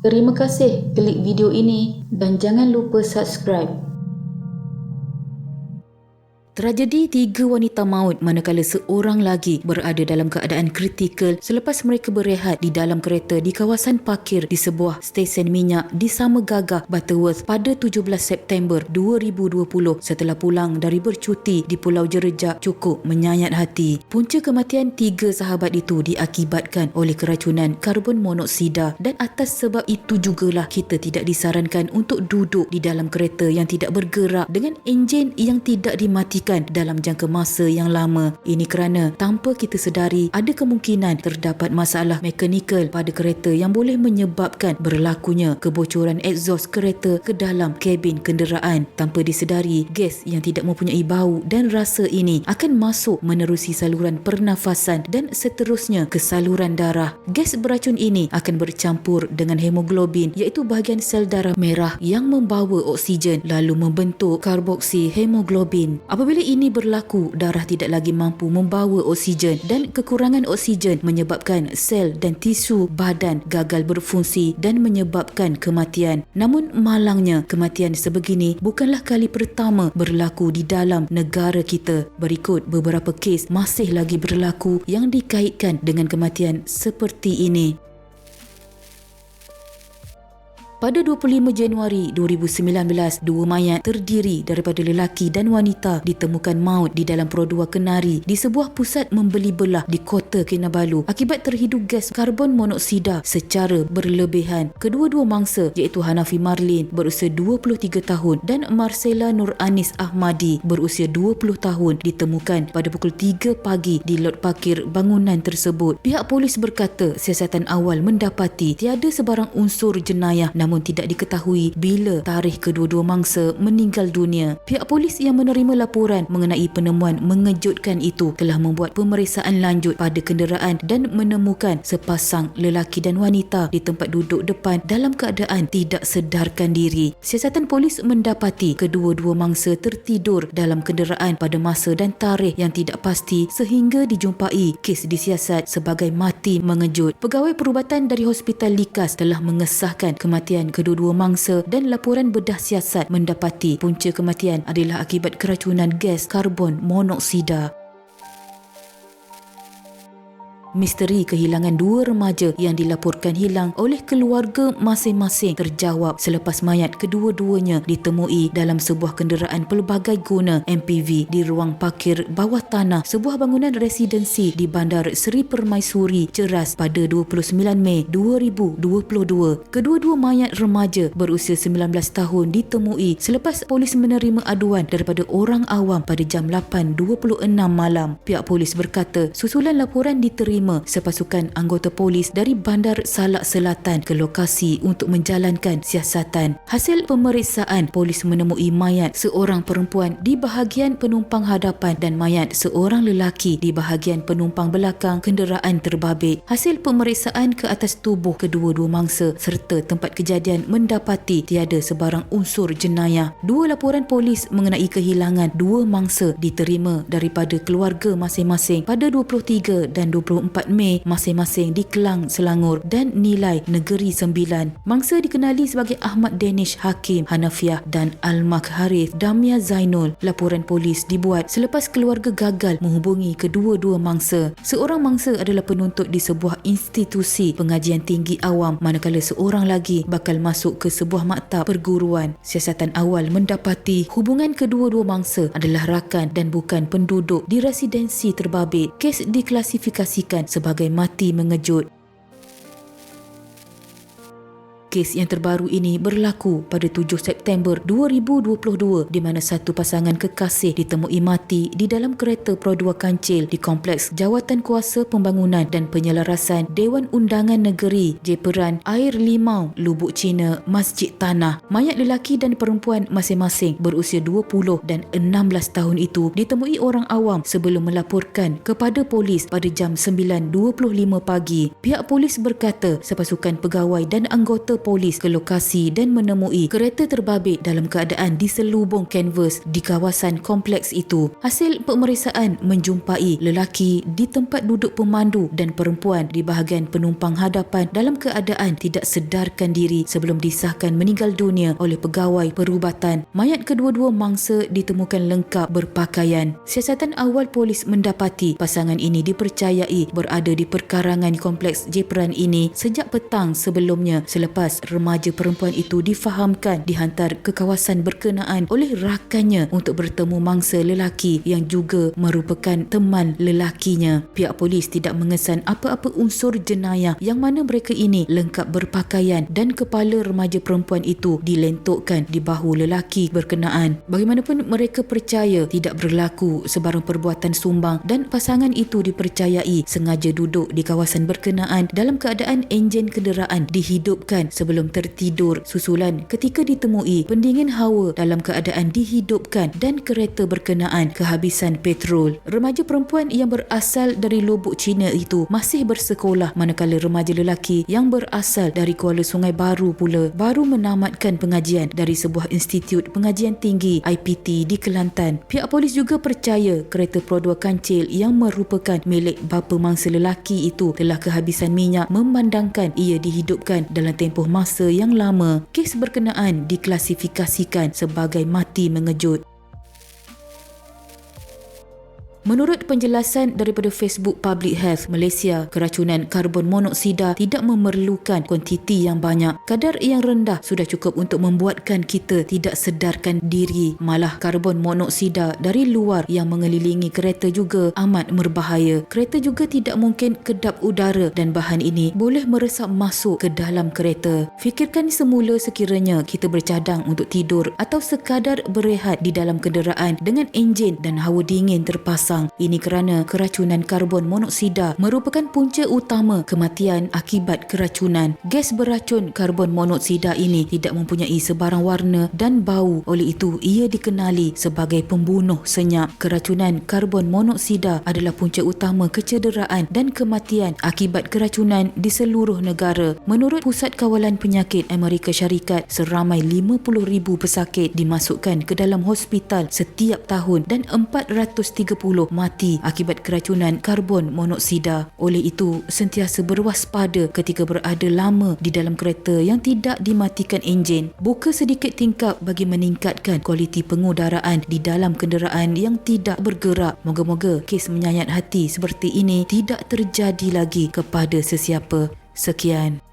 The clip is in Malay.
Terima kasih klik video ini dan jangan lupa subscribe. Tragedi 3 wanita maut manakala seorang lagi berada dalam keadaan kritikal selepas mereka berehat di dalam kereta di kawasan parkir di sebuah stesen minyak di Sama Gagah, Butterworth pada 17 September 2020 setelah pulang dari bercuti di Pulau Jerejak cukup menyayat hati. Punca kematian 3 sahabat itu diakibatkan oleh keracunan karbon monoksida dan atas sebab itu jugalah kita tidak disarankan untuk duduk di dalam kereta yang tidak bergerak dengan enjin yang tidak dimatikan dalam jangka masa yang lama. Ini kerana tanpa kita sedari ada kemungkinan terdapat masalah mekanikal pada kereta yang boleh menyebabkan berlakunya kebocoran exhaust kereta ke dalam kabin kenderaan. Tanpa disedari, gas yang tidak mempunyai bau dan rasa ini akan masuk menerusi saluran pernafasan dan seterusnya ke saluran darah. Gas beracun ini akan bercampur dengan hemoglobin iaitu bahagian sel darah merah yang membawa oksigen lalu membentuk karboksi hemoglobin. Apabila ini berlaku, darah tidak lagi mampu membawa oksigen dan kekurangan oksigen menyebabkan sel dan tisu badan gagal berfungsi dan menyebabkan kematian. Namun malangnya, kematian sebegini bukanlah kali pertama berlaku di dalam negara kita. Berikut beberapa kes masih lagi berlaku yang dikaitkan dengan kematian seperti ini. Pada 25 Januari 2019, 2 mayat terdiri daripada lelaki dan wanita ditemukan maut di dalam Perodua Kenari di sebuah pusat membeli belah di Kota Kinabalu akibat terhidup gas karbon monoksida secara berlebihan. Kedua-dua mangsa iaitu Hanafi Marlin berusia 23 tahun dan Marcella Nur Anis Ahmadi berusia 20 tahun ditemukan pada pukul 3 pagi di lot parkir bangunan tersebut. Pihak polis berkata siasatan awal mendapati tiada sebarang unsur jenayah namun tidak diketahui bila tarikh kedua-dua mangsa meninggal dunia. Pihak polis yang menerima laporan mengenai penemuan mengejutkan itu telah membuat pemeriksaan lanjut pada kenderaan dan menemukan sepasang lelaki dan wanita di tempat duduk depan dalam keadaan tidak sedarkan diri. Siasatan polis mendapati kedua-dua mangsa tertidur dalam kenderaan pada masa dan tarikh yang tidak pasti sehingga dijumpai kes disiasat sebagai mati mengejut. Pegawai perubatan dari Hospital Likas telah mengesahkan kematian kedua-dua mangsa dan laporan bedah siasat mendapati punca kematian adalah akibat keracunan gas karbon monoksida. Misteri kehilangan 2 remaja yang dilaporkan hilang oleh keluarga masing-masing terjawab selepas mayat kedua-duanya ditemui dalam sebuah kenderaan pelbagai guna MPV di ruang parkir bawah tanah sebuah bangunan residensi di Bandar Seri Permaisuri, Ceras pada 29 Mei 2022. Kedua-dua mayat remaja berusia 19 tahun ditemui selepas polis menerima aduan daripada orang awam pada jam 8.26 malam. Pihak polis berkata susulan laporan diterima sepasukan anggota polis dari Bandar Salak Selatan ke lokasi untuk menjalankan siasatan. Hasil pemeriksaan, polis menemui mayat seorang perempuan di bahagian penumpang hadapan dan mayat seorang lelaki di bahagian penumpang belakang kenderaan terbabit. Hasil pemeriksaan ke atas tubuh kedua-dua mangsa serta tempat kejadian mendapati tiada sebarang unsur jenayah. 2 laporan polis mengenai kehilangan 2 mangsa diterima daripada keluarga masing-masing pada 23 dan 24 Mei masing-masing di Kelang, Selangor dan Nilai, Negeri Sembilan. Mangsa dikenali sebagai Ahmad Danish Hakim Hanafiah dan Almak Harith Damia Zainul. Laporan polis dibuat selepas keluarga gagal menghubungi kedua-dua mangsa. Seorang mangsa adalah penuntut di sebuah institusi pengajian tinggi awam manakala seorang lagi bakal masuk ke sebuah maktab perguruan. Siasatan awal mendapati hubungan kedua-dua mangsa adalah rakan dan bukan penduduk di residensi terbabit. Kes diklasifikasikan sebagai mati mengejut. Kes yang terbaru ini berlaku pada 7 September 2022 di mana satu pasangan kekasih ditemui mati di dalam kereta Perodua Kancil di Kompleks Jawatan Kuasa Pembangunan dan Penyelarasan Dewan Undangan Negeri Jeperan Air Limau, Lubuk Cina, Masjid Tanah. Mayat lelaki dan perempuan masing-masing berusia 20 dan 16 tahun itu ditemui orang awam sebelum melaporkan kepada polis pada jam 9.25 pagi. Pihak polis berkata sepasukan pegawai dan anggota polis ke lokasi dan menemui kereta terbabit dalam keadaan diselubung kanvas di kawasan kompleks itu. Hasil pemeriksaan menjumpai lelaki di tempat duduk pemandu dan perempuan di bahagian penumpang hadapan dalam keadaan tidak sedarkan diri sebelum disahkan meninggal dunia oleh pegawai perubatan. Mayat kedua-dua mangsa ditemukan lengkap berpakaian. Siasatan awal polis mendapati pasangan ini dipercayai berada di perkarangan kompleks Jepran ini sejak petang sebelumnya selepas remaja perempuan itu difahamkan dihantar ke kawasan berkenaan oleh rakannya untuk bertemu mangsa lelaki yang juga merupakan teman lelakinya. Pihak polis tidak mengesan apa-apa unsur jenayah yang mana mereka ini lengkap berpakaian dan kepala remaja perempuan itu dilentukkan di bahu lelaki berkenaan. Bagaimanapun mereka percaya tidak berlaku sebarang perbuatan sumbang dan pasangan itu dipercayai sengaja duduk di kawasan berkenaan dalam keadaan enjin kenderaan dihidupkan sebelum tertidur susulan ketika ditemui pendingin hawa dalam keadaan dihidupkan dan kereta berkenaan kehabisan petrol. Remaja perempuan yang berasal dari Lubuk Cina itu masih bersekolah manakala remaja lelaki yang berasal dari Kuala Sungai Baru pula baru menamatkan pengajian dari sebuah institut pengajian tinggi IPT di Kelantan. Pihak polis juga percaya kereta Pro 2 kancil yang merupakan milik bapa mangsa lelaki itu telah kehabisan minyak memandangkan ia dihidupkan dalam tempoh masa yang lama. Kes berkenaan diklasifikasikan sebagai mati mengejut. Menurut penjelasan daripada Facebook Public Health Malaysia, keracunan karbon monoksida tidak memerlukan kuantiti yang banyak. Kadar yang rendah sudah cukup untuk membuatkan kita tidak sedarkan diri. Malah karbon monoksida dari luar yang mengelilingi kereta juga amat berbahaya. Kereta juga tidak mungkin kedap udara dan bahan ini boleh meresap masuk ke dalam kereta. Fikirkan semula sekiranya kita bercadang untuk tidur atau sekadar berehat di dalam kenderaan dengan enjin dan hawa dingin terpasang. Ini kerana keracunan karbon monoksida merupakan punca utama kematian akibat keracunan. Gas beracun karbon monoksida ini tidak mempunyai sebarang warna dan bau, oleh itu ia dikenali sebagai pembunuh senyap. Keracunan karbon monoksida adalah punca utama kecederaan dan kematian akibat keracunan di seluruh negara. Menurut Pusat Kawalan Penyakit Amerika Syarikat, seramai 50,000 pesakit dimasukkan ke dalam hospital setiap tahun dan 430 mati akibat keracunan karbon monoksida. Oleh itu, sentiasa berwaspada ketika berada lama di dalam kereta yang tidak dimatikan enjin. Buka sedikit tingkap bagi meningkatkan kualiti pengudaraan di dalam kenderaan yang tidak bergerak. Moga-moga kes menyayat hati seperti ini tidak terjadi lagi kepada sesiapa. Sekian.